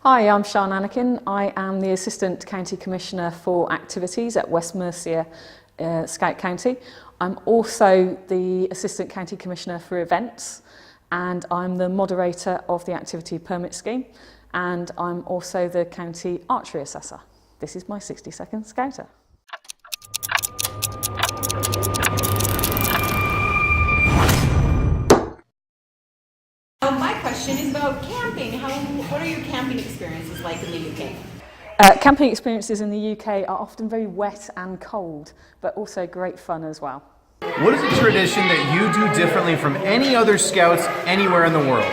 Hi, I'm SIAN Annakin. I am the Assistant County Commissioner for Activities at West Mercia Scout County. I'm also the Assistant County Commissioner for Events, and I'm the moderator of the Activity Permit Scheme, and I'm also the County Archery Assessor. This is my 60-second Scouter. My question is about camping. What are your camping experiences like in the UK? Camping experiences in the UK are often very wet and cold, but also great fun as well. What is a tradition that you do differently from any other Scouts anywhere in the world?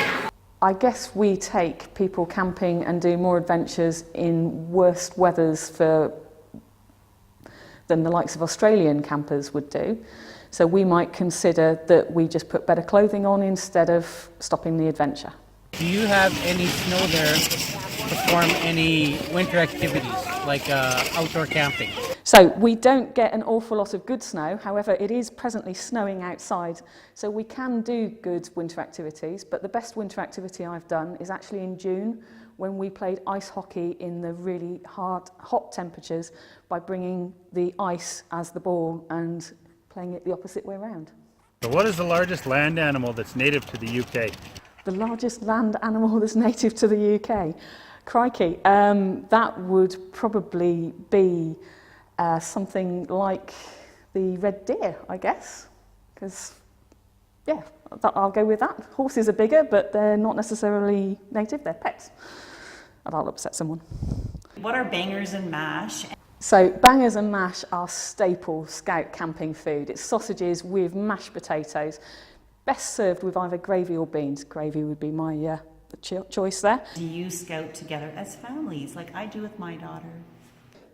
I guess we take people camping and do more adventures in worse weathers than the likes of Australian campers would do. So we might consider that we just put better clothing on instead of stopping the adventure. Do you have any snow there to perform any winter activities like outdoor camping? So we don't get an awful lot of good snow, however it is presently snowing outside, so we can do good winter activities, but the best winter activity I've done is actually in June when we played ice hockey in the really hot temperatures by bringing the ice as the ball and playing it the opposite way around. So what is the largest land animal that's native to the UK? The largest land animal that's native to the UK? Crikey, that would probably be something like the red deer, I guess, because, yeah, I'll go with that. Horses are bigger, but they're not necessarily native, they're pets. And I'll upset someone. What are bangers and mash? So bangers and mash are staple Scout camping food. It's sausages with mashed potatoes, best served with either gravy or beans. Gravy would be my choice there. Do you scout together as families, like I do with my daughter?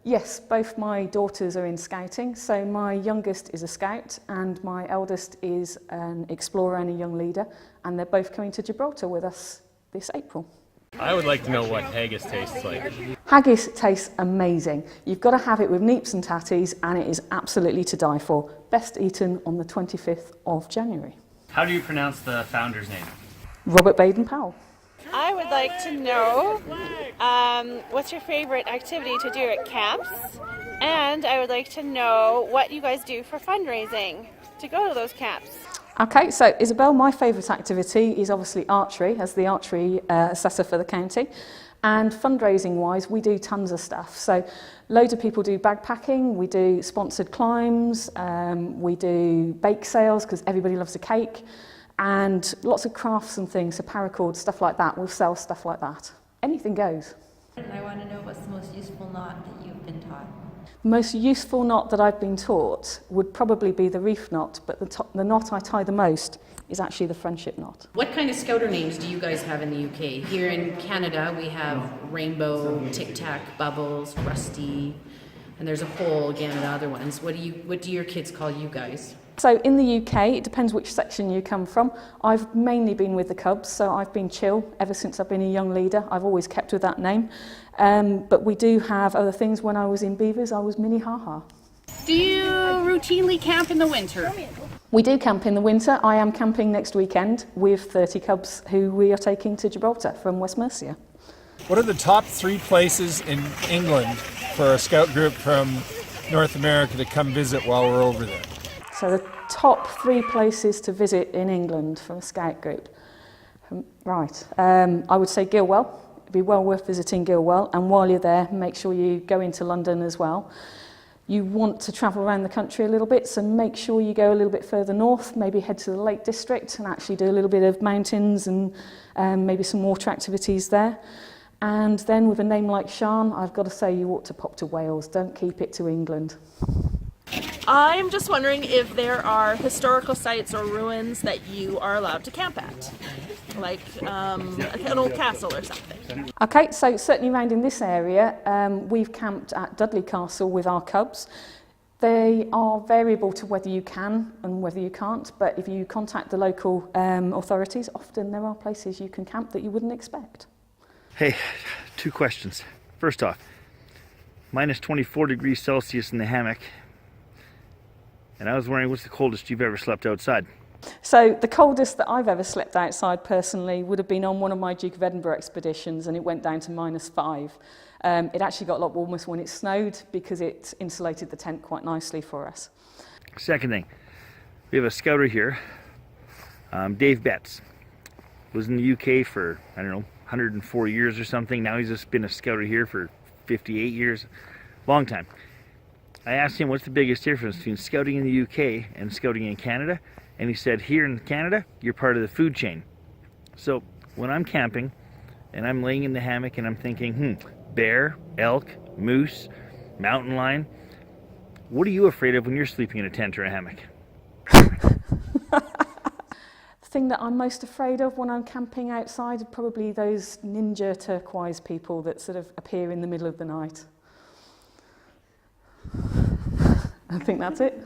Yes, both my daughters are in scouting. So my youngest is a scout and my eldest is an explorer and a young leader, and they're both coming to Gibraltar with us this April. I would like to know what haggis tastes like. Haggis tastes amazing. You've got to have it with neeps and tatties, and it is absolutely to die for. Best eaten on the 25th of January. How do you pronounce the founder's name? Robert Baden-Powell. I would like to know what's your favorite activity to do at camps, and I would like to know what you guys do for fundraising to go to those camps. Okay, so Isabel, my favourite activity is obviously archery, as the archery assessor for the county. And fundraising wise, we do tons of stuff. So loads of people do bagpacking, we do sponsored climbs, we do bake sales because everybody loves a cake, and lots of crafts and things, so paracord, stuff like that. We'll sell stuff like that. Anything goes. And I want to know what's the most useful knot that you've been taught. The most useful knot that I've been taught would probably be the reef knot, but the knot I tie the most is actually the friendship knot. What kind of Scouter names do you guys have in the UK? Here in Canada we have Rainbow, Tic Tac, Bubbles, Rusty, and there's a whole gamut of other ones. What do your kids call you guys? So in the UK, it depends which section you come from. I've mainly been with the Cubs, so I've been Chill ever since I've been a young leader. I've always kept with that name. But we do have other things. When I was in Beavers, I was Mini Ha Ha. Do you routinely camp in the winter? We do camp in the winter. I am camping next weekend with 30 Cubs who we are taking to Gibraltar from West Mercia. What are the top 3 places in England for a Scout group from North America to come visit while we're over there? So the top 3 places to visit in England for a Scout group. Right, I would say Gilwell. It'd be well worth visiting Gilwell, and while you're there, make sure you go into London as well. You want to travel around the country a little bit, so make sure you go a little bit further north, maybe head to the Lake District and actually do a little bit of mountains and maybe some water activities there. And then with a name like SIAN, I've got to say you ought to pop to Wales, don't keep it to England. I'm just wondering if there are historical sites or ruins that you are allowed to camp at, like an old castle or something. Okay, so certainly around in this area, we've camped at Dudley Castle with our Cubs. They are variable to whether you can and whether you can't, but if you contact the local authorities, often there are places you can camp that you wouldn't expect. Hey, 2 questions. First off, minus 24 degrees Celsius in the hammock. And I was wondering, what's the coldest you've ever slept outside? So the coldest that I've ever slept outside personally would have been on one of my Duke of Edinburgh expeditions, and it went down to -5. It actually got a lot warmer when it snowed because it insulated the tent quite nicely for us. Second thing, we have a scouter here, Dave Betts. Was in the UK for, I don't know, 104 years or something. Now he's just been a scouter here for 58 years. Long time. I asked him what's the biggest difference between scouting in the UK and scouting in Canada, and he said here in Canada you're part of the food chain. So when I'm camping and I'm laying in the hammock and I'm thinking, bear, elk, moose, mountain lion, what are you afraid of when you're sleeping in a tent or a hammock? The thing that I'm most afraid of when I'm camping outside are probably those ninja turquoise people that sort of appear in the middle of the night. I think that's it.